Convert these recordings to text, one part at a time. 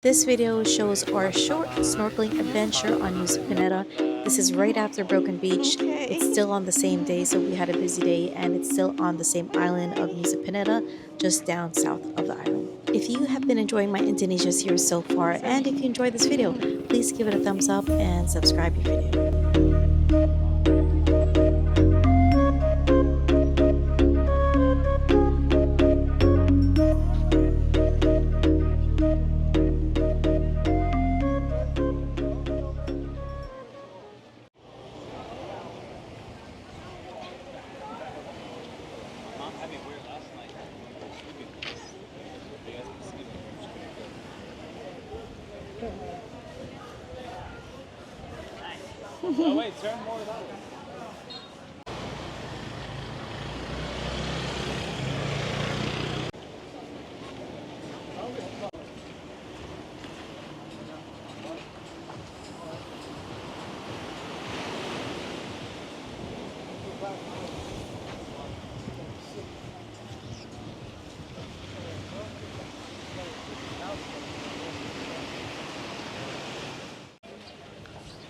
This video shows our short snorkeling adventure on Nusa Penida. This is right after Broken Beach. It's still on the same day, so we had a busy day, and it's still on the same island of Nusa Penida, just down south of the island. If you have been enjoying my Indonesia series so far, and if you enjoyed this video, please give it a thumbs up and subscribe if you're new. Oh wait, turn more of that.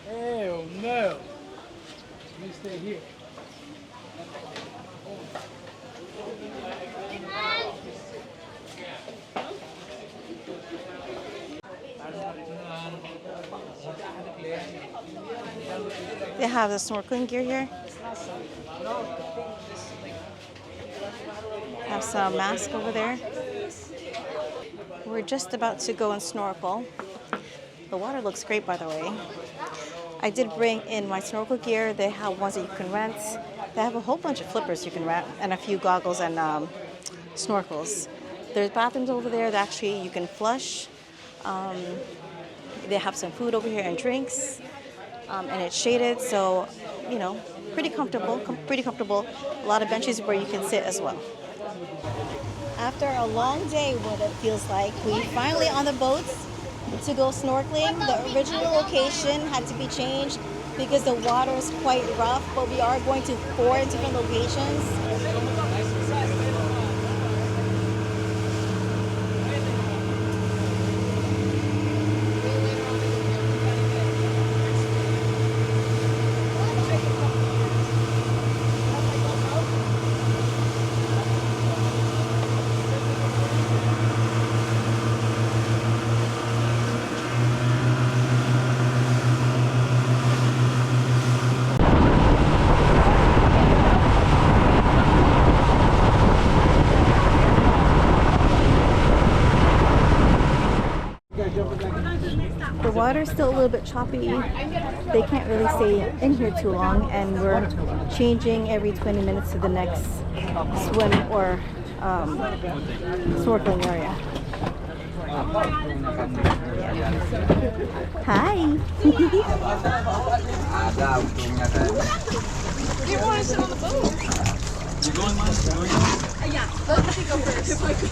Hell no. Let me stay here. They have the snorkeling gear here. Have some masks over there. We're just about to go and snorkel. The water looks great, by the way. I did bring in my snorkel gear. They have ones that you can rent. They have a whole bunch of flippers you can rent and a few goggles and snorkels. There's bathrooms over there that actually you can flush. They have some food over here and drinks, and it's shaded, so you know, pretty comfortable. A lot of benches where you can sit as well. After a long day, what it feels like, we finally on the boats to go snorkeling. The original location had to be changed because the water is quite rough, but we are going to 4 different locations. The water's still a little bit choppy. They can't really stay in here too long, and we're changing every 20 minutes to the next swim or snorkeling area. Hi! You want to sit on the boat? You going, Mom? Yeah, let me go first. If I could.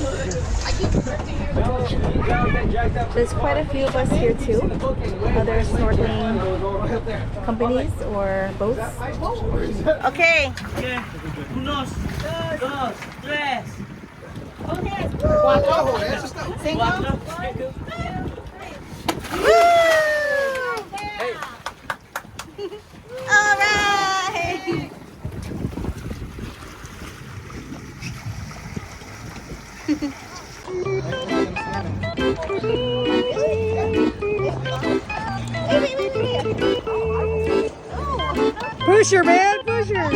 I keep directing you. There's quite a few of us here too. Other snorkeling companies or boats. Okay. Unos, dos, tres. Cinco. All right. Push her, man, push her.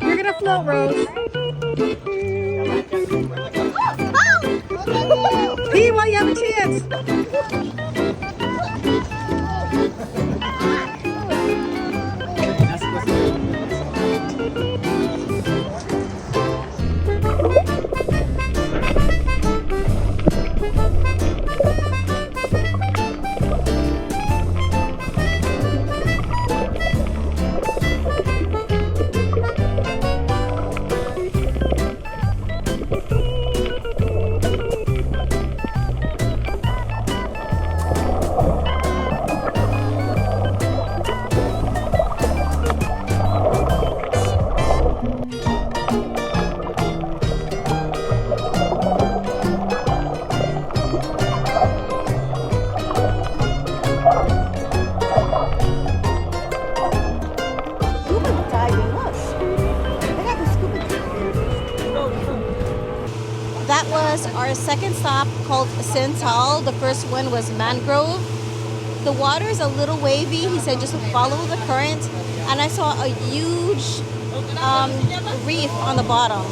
You're gonna float, Rose. Pee while you have a chance. our second stop called Sental. The first one was Mangrove. The water is a little wavy. He said just follow the current. And I saw a huge reef on the bottom.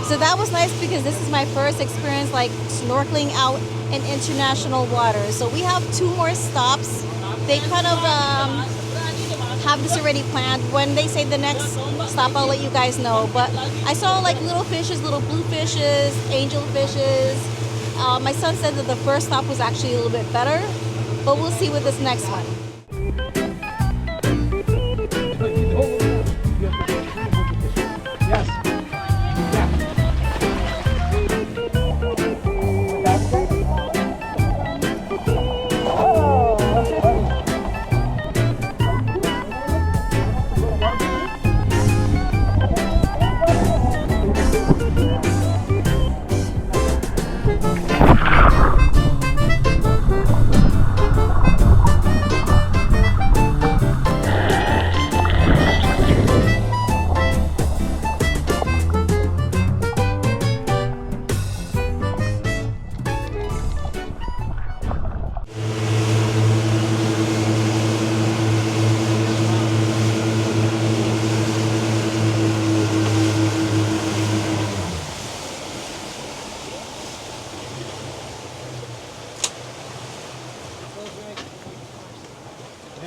So that was nice because this is my first experience like snorkeling out in international waters. So we have 2 more stops. They kind of have this already planned. When they say the next stop, I'll let you guys know. But I saw like little fishes, little blue fishes, angel fishes. My son said that the first stop was actually a little bit better, but we'll see with this next one.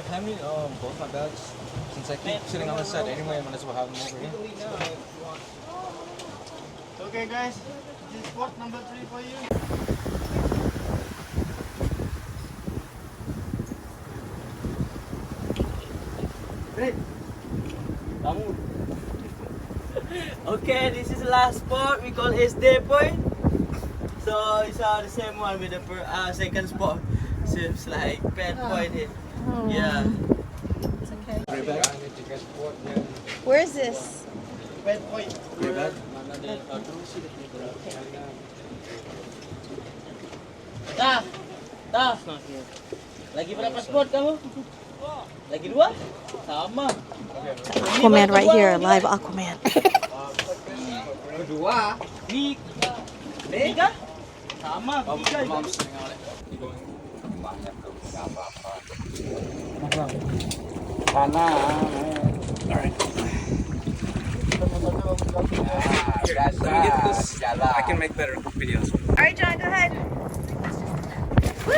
Hand me both my bags. Since I keep sitting on this side anyway, I might as well have them over here. Okay, guys. This is spot number 3 for you. Great. Okay, this is the last spot. We call SD Point. So it's the same one with the second spot. Seems like bad point here. Yeah. It's okay. Where is this? Bed point. Lagi berapa spot kamu? Lagi 2? Sama. Aquaman right here, live Aquaman. Kedua. Tiga? Sama, tiga. I can make better videos. All right, John, go ahead. Woo!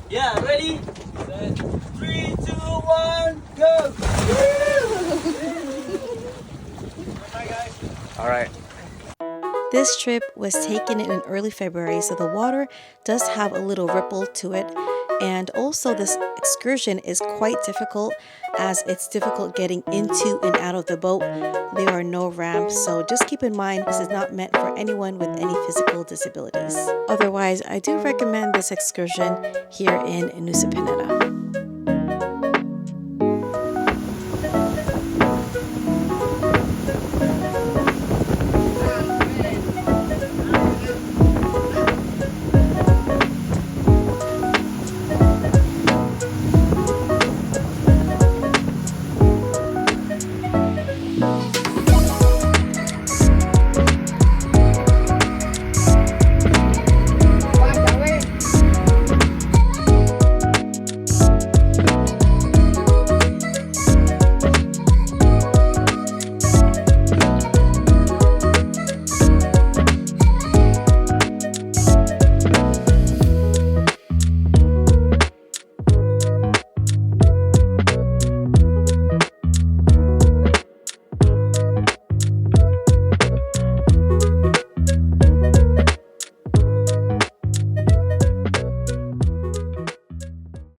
Yeah, ready? 3, 2, 1, go! All right. This trip was taken in early February, so the water does have a little ripple to it. And also this excursion is quite difficult as it's difficult getting into and out of the boat. There are no ramps, so just keep in mind this is not meant for anyone with any physical disabilities. Otherwise, I do recommend this excursion here in Nusa Penida.